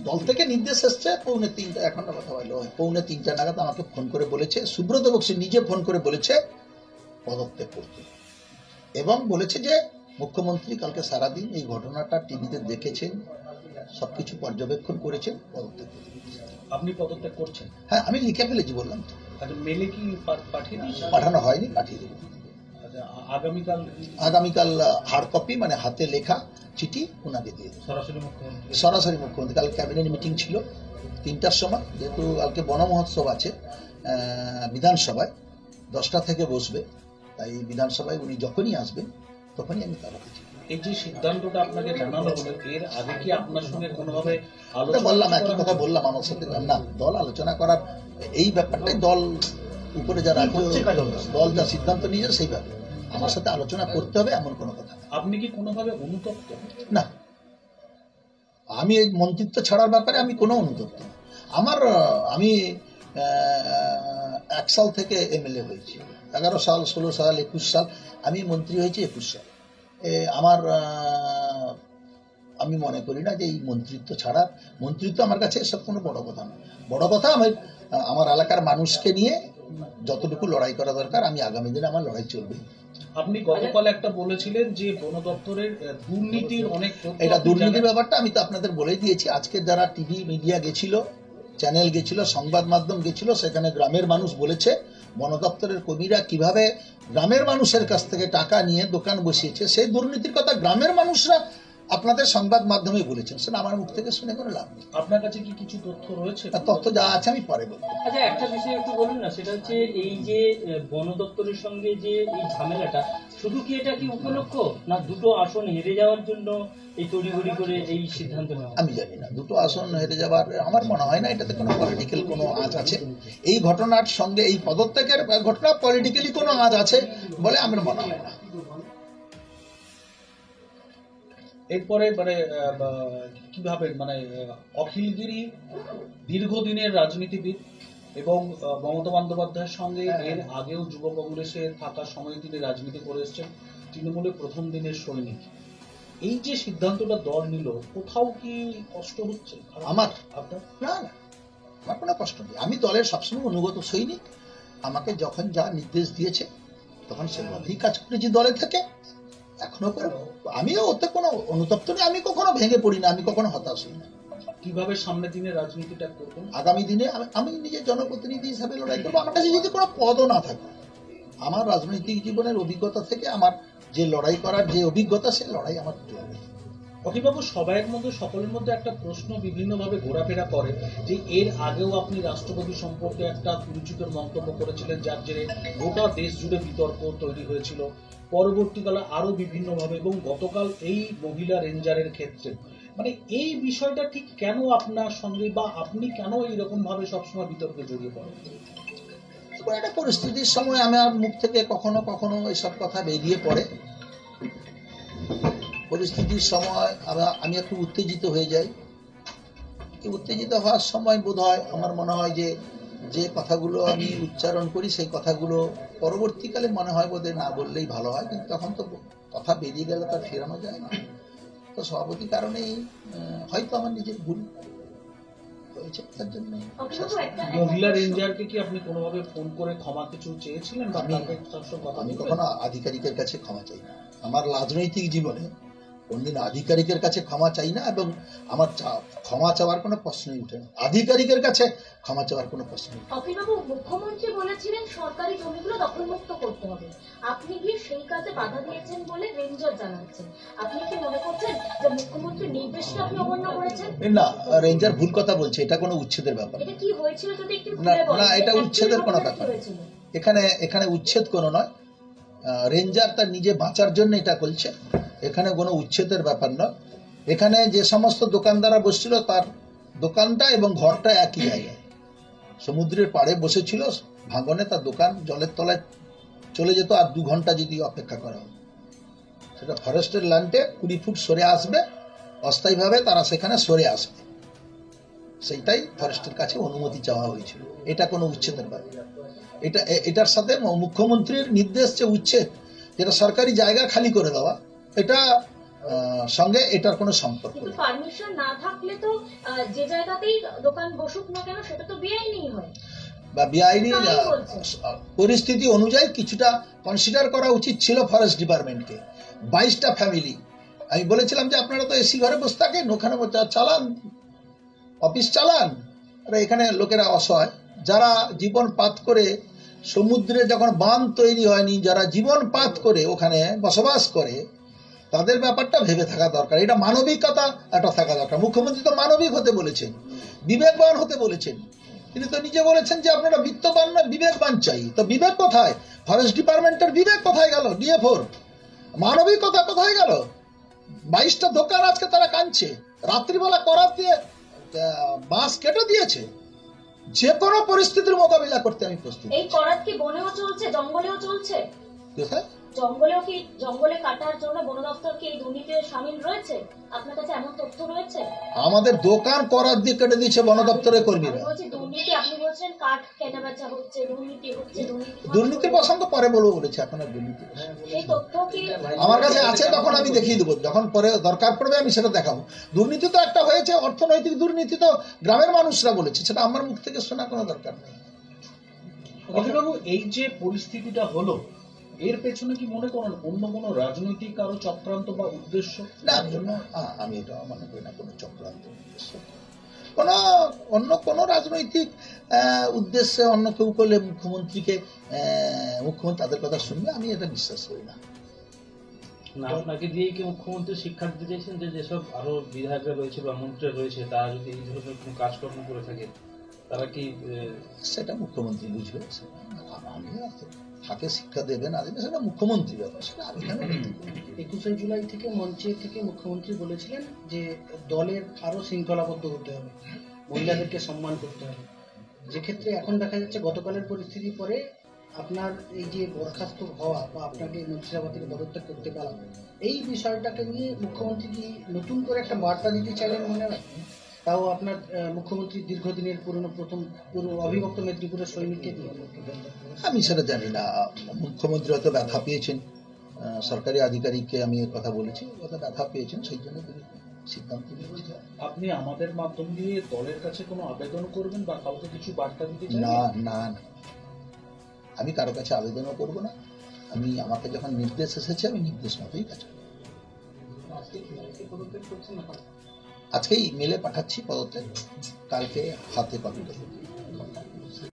দল থেকে নির্দেশ এসছে 2:45 এখন কথা বললো 2:45 নাগাদ আমাকে ফোন করে বলেছে, সুব্রত বক্সী নিজে ফোন করে বলেছে পদত্যাগ করতে, এবং বলেছে যে মুখ্যমন্ত্রী কালকে সারাদিন এই ঘটনাটা টিভিতে দেখেছেন, সবকিছু পর্যবেক্ষণ করেছেন, পদত্যাগ করতে। আপনি পদত্যাগ করছেন? হ্যাঁ, আমি লিখে ফেলেছি, বললাম তো। আচ্ছা, মেলে কি পাঠিয়ে দিয়েছেন? পাঠানো হয়নি, পাঠিয়ে দেবো। আগামীকাল হার্ড কপি মানে হাতে লেখা চিঠি ওনাকে দিয়ে দেবো। সরাসরি মুখ্যমন্ত্রী। কাল ক্যাবিনেট মিটিং ছিল 3টার সময়, যেহেতু কালকে বন মহোৎসব আছে বিধানসভায়, 10টা থেকে বসবে, তাই বিধানসভায় উনি যখনই আসবেন তখনই আমি তার কাছে। এই যে সিদ্ধান্তটা আপনাকে জানানো হলো, এর আগে কি আপনার সঙ্গে কোনোভাবে বললাম, একই কথা বললাম, আমার সাথে না দল আলোচনা করার এই ব্যাপারটাই, দল উপরে যারা দল যা সিদ্ধান্ত নিয়েছে সেই ব্যাপারে আমার সাথে আলোচনা করতে হবে, এমন কোনো কথা। আপনি কি কোনোভাবে অনুতপ্ত? না, আমি এই মন্ত্রিত্ব ছাড়ার ব্যাপারে আমি কোনো অনুতপ্ত না। আমি 1 সাল থেকে এমএলএ হয়েছি, 11 সাল, 16 সাল, 21 সাল, আমি মন্ত্রী হয়েছি 21 সাল। আমি মনে করি না যে এই মন্ত্রিত্ব আমার কাছে এসব কোনো বড় কথা না। বড় কথা আমার এলাকার মানুষকে নিয়ে যতটুকু লড়াই করা দরকার, আমি আগামী দিনে আমার লড়াই চলবে। আপনি গতকাল একটা বলেছিলেন যে বন দপ্তরের দুর্নীতির অনেক, এটা দুর্নীতির ব্যাপারটা আমি তো আপনাদের বলে দিয়েছি। আজকে যারা টিভি মিডিয়া গেছিল, চ্যানেল গেছিল, সংবাদ মাধ্যম গেছিল, সেখানে গ্রামের মানুষ বলেছে বন দপ্তরের কর্মীরা কিভাবে গ্রামের মানুষের কাছ থেকে টাকা নিয়ে দোকান বসিয়েছে, সেই দুর্নীতির কথা গ্রামের মানুষরা আপনাদের সংবাদ মাধ্যমে বলেছেন। সেটা আমার মুখ থেকে শুনে কোনো লাভ নেই। আপনার কাছে কি কিছু তথ্য রয়েছে? তথ্য যা আছে আমি পরে বলবো। আচ্ছা, একটা বিষয় একটু বলুন না, সেটা হচ্ছে এই যে বন দপ্তরের সঙ্গে যে এই ঝামেলাটা, শুধু কি এটা কি উপলক্ষ, না 2টো আসন হেরে যাওয়ার জন্য এই তড়িঘড়ি করে এই সিদ্ধান্ত নেওয়া? আমি জানি না, 2টো আসন হেরে যাবার আমার মনে হয় না এটাতে কোনো পলিটিক্যাল কোনো আঁচ আছে। এই ঘটনার সঙ্গে এই পদত্যাগের ঘটনা পলিটিক্যালি কোনো আঁচ আছে বলে আমার মনে হয় না। এরপরে কিভাবে অখিলগিরি দীর্ঘদিনের রাজনীতিবিদ এবং মমতা বন্দ্যোপাধ্যায়ের সঙ্গে এর আগেও যুব কংগ্রেসে থাকার সময় তিনি রাজনীতি করে এসেছেন, তৃণমূলের প্রথম দিনের সৈনিক। এই যে সিদ্ধান্তটা দল নিল, কোথাও কি কষ্ট হচ্ছে আমার? না, আমার কোনো কষ্ট নেই। আমি দলের সবসময় অনুগত সৈনিক। আমাকে যখন যা নির্দেশ দিয়েছে তখন সেভাবেই কাজ করেছি দলে থেকে, এখনো আমিও ওতে কোনো অনুতপ্ত নেই। আমি কখনো ভেঙে পড়ি না, আমি কখনো হতাশ হই না। কিভাবে সামনের দিনে রাজনীতিটা করবেন? আগামী দিনে আমি নিজের জনপ্রতিনিধি হিসাবে লড়াই করবো। আমার কাছে যদি কোনো পদও না থাকে, আমার রাজনৈতিক জীবনের অভিজ্ঞতা থেকে আমার যে লড়াই করার যে অভিজ্ঞতা, সে লড়াই আমার চলবে। অখিলবাবু, সকলের মধ্যে একটা প্রশ্ন বিভিন্নভাবে ঘোরাফেরা করে যে এর আগেও আপনি রাষ্ট্রপতি সম্পর্কে একটা কুরুচিকর মন্তব্য করেছিলেন, যার জেরে গোটা দেশ জুড়ে বিতর্ক তৈরি হয়েছিল। পরবর্তীকালে আরো বিভিন্নভাবে, এবং গতকাল এই মহিলা রেঞ্জারের ক্ষেত্রে, এই বিষয়টা ঠিক কেন আপনার সঙ্গে, বা আপনি কেন এইরকম ভাবে সবসময় বিতর্কে জড়িয়ে পড়েন? একটা পরিস্থিতির সময় আমার মুখ থেকে কখনো কখনো এসব কথা বেরিয়ে পড়ে। পরিস্থিতির সময় আমি একটু উত্তেজিত হয়ে যাই। উত্তেজিত হওয়ার সময় বোধ হয় আমার মনে হয় যে কথাগুলো আমি উচ্চারণ করি, সেই কথাগুলো পরবর্তীকালে মনে হয় বোধহয় না বললেই ভালো হয়, কিন্তু তখন তো কথা বেরিয়ে গেলে তার ফেরানো যায় না। তো স্বভাবতই কারণেই হয়তো আমার নিজের ভুল হয়েছে, তার জন্য। মহিলা রেঞ্জারকে কি আপনি কোনোভাবে ফোন করে ক্ষমা কিছু চেয়েছিলেন? আমি কখনো আধিকারিকের কাছে ক্ষমা চাই না। আমার রাজনৈতিক জীবনে কোনদিন আধিকারিকের কাছে ক্ষমা চাই না, এবং আমার ক্ষমা চাওয়ার কোনো প্রশ্নই উঠে না। আধিকারিকের কাছে ক্ষমা চাওয়ার কোনো প্রশ্ন। অখিলবাবু, মুখ্যমন্ত্রী বলেছিলেন সরকারি জমিগুলো দখলমুক্ত করতে হবে, আপনি গিয়ে সেই কাজে বাধা দিয়েছেন বলে রেঞ্জার জানাচ্ছেন। আপনি কি মনে করছেন যে মুখ্যমন্ত্রীর নির্দেশকে আপনি অমান্য করেছেন? না, রেঞ্জার ভুল কথা বলছে। এটা কোনো উচ্ছেদের ব্যাপার। এটা কি হয়েছিল যদি একটু খুলে বলেন? না, এটা উচ্ছেদের কোনো ব্যাপার। এখানে উচ্ছেদ কোনো নয়। রেঞ্জার তার নিজে বাঁচার জন্য এটা করছে, এখানে কোনো উচ্ছেদের ব্যাপার নয়। এখানে যে সমস্ত দোকানদাররা বসছিল, তার দোকানটা এবং ঘরটা একই জায়গায়, সমুদ্রের পাড়ে বসেছিল। ভাঙনে তার দোকান জলের তলায় চলে যেত, আর 2 ঘন্টা যদি অপেক্ষা করা হয়। সেটা ফরেস্টের ল্যান্ডে 20 ফুট সরে আসবে, অস্থায়ীভাবে তারা সেখানে সরে আসবে, সেইটাই ফরেস্টের কাছে অনুমতি চাওয়া হয়েছিল। এটা কোনো উচ্ছেদের ব্যাপার। এটার সাথে মুখ্যমন্ত্রীর নির্দেশ যে উচ্ছেদ, যেটা সরকারি জায়গা খালি করে দেওয়া, এটা সঙ্গে এটার কোনো সম্পর্ক কিন্তু নেই। পারমিশন না থাকলে তো যে জায়গাতেই দোকান বসুক না কেন সেটা তো বেআইনি হয়। বা বেআইনি তাই বলছে। পরিস্থিতি অনুযায়ী কিছুটা কনসিডার করা উচিত ছিল ফরেস্ট ডিপার্টমেন্টকে। 22টা ফ্যামিলি, আমি বলেছিলাম যে আপনারা তো এসি ঘরে বসে থাকেন, ওখানে চালান, অফিস চালান। আর এখানে লোকেরা অসহায়, যারা জীবনপাত করে সমুদ্রে যখন বাঁধ তৈরি হয়নি, যারা জীবনপাত করে ওখানে বসবাস করে, তাদের ব্যাপারটা ভেবে থাকা দরকার। এটা মানবিকতা একটা থাকা দরকার। মুখ্যমন্ত্রী তো মানবিক হতে বলেছেন, বিবেকবান হতে বলেছেন। তিনি তো নিজে বলেছেন যে আপনারা বিত্তবান না, বিবেকবান চাই। তো বিবেক কোথায়? ফরেস্ট ডিপার্টমেন্টের বিবেক কোথায় গেল? ডিএফওর মানবিকতা কোথায় গেল? 22টা দোকান আজকে তারা কাঁদছে, রাত্রিবেলা করাত দিয়ে বাঁশ কেটে দিয়েছে। যে কোনো পরিস্থিতির মোকাবিলা করতে আমি প্রস্তুত। এই করাত কি বনেও চলছে, জঙ্গলেও চলছে? কোথায়? জঙ্গলে কাটার জন্য বন দপ্তর কি এই দুর্নীতিতে শামিল রয়েছে? আপনার কাছে এমন তথ্য রয়েছে? আমাদের দোকান করাত দিয়ে কেটে দিয়েছে বন দপ্তরের কর্মীরা। আমি বলছি দুর্নীতি, আপনি বলছেন কাঠ কেনা বেচা হচ্ছে, দুর্নীতি হচ্ছে, দুর্নীতির প্রসঙ্গ পরে বলবো বলেছে, এখন আর দুর্নীতি সেই তথ্য কি আমার কাছে আছে, তখন আমি দেখিয়ে দেবো। যখন পরে দরকার পড়বে আমি সেটা দেখাবো। দুর্নীতি তো একটা হয়েছে, অর্থনৈতিক দুর্নীতি তো গ্রামের মানুষরা বলেছে, সেটা আমার মুখ থেকে শোনা কোনো দরকার নেই। অখিলবাবু, এই যে পরিস্থিতিটা হলো, এর পেছনে কি মনে করেন অন্য কোনো রাজনৈতিক কারো চক্রান্ত বা উদ্দেশ্য? না, আমি এটা মনে করি না কোনো চক্রান্ত উদ্দেশ্য, অন্য কোনো রাজনৈতিক উদ্দেশ্যে অন্য কেউ করলে মুখ্যমন্ত্রী তাদের কথা শুনবে, আমি এটা বিশ্বাস করি না। না, আপনাকে দিয়ে কি মুখ্যমন্ত্রী শিক্ষা দিতে চাইছেন যে যেসব আরো বিধায়করা রয়েছে বা মন্ত্রী রয়েছে তারা যদি এই ধরনের কোনো কাজকর্ম করে থাকে, তারা কি সেটা মুখ্যমন্ত্রী বুঝবে। আমি তাকে শিক্ষা দেবে না দেবে সেটা মুখ্যমন্ত্রী ব্যাপার, সেটা আমি কেন বলতে পারি? 21শে জুলাই থেকে মঞ্চে থেকে মুখ্যমন্ত্রী বলেছিলেন যে দলের আরো শৃঙ্খলাবদ্ধ হতে হবে, মহিলাদেরকে সম্মান করতে হবে। যেক্ষেত্রে এখন দেখা যাচ্ছে গতকালের পরিস্থিতির পরে আপনার এই যে বরখাস্ত হওয়া বা আপনাকে মন্ত্রিসভা থেকে পদত্যাগ করতে পারা, এই বিষয়টাকে নিয়ে মুখ্যমন্ত্রী কি নতুন করে একটা বার্তা দিতে চাইলেন মনে হয়? তাও আপনার মুখ্যমন্ত্রী দীর্ঘদিনের পুরো অবিভক্ত মেদিনীপুরের সৈনিককে দিয়ে। আমি সেটা জানি না। মুখ্যমন্ত্রী হয়তো ব্যথা পেয়েছেন, সরকারি আধিকারিককে আমি কথা বলেছি, হয়তো ব্যথা পেয়েছেন, সেই জন্য তিনি সিদ্ধান্ত নিয়েছেন। আপনি আমাদের মাধ্যম দিয়ে দলের কাছে কোনো আবেদন করবেন বা কাউকে কিছু বার্তা দিতে চান? না না, আমি কারো কাছে আবেদনও করব না। আমাকে যখন নির্দেশ এসেছে আমি নির্দেশ মতোই কাজ করব। আজকেই মেলে পাঠাচ্ছি পদত্যাগ, কালকে হাতে কপি করব।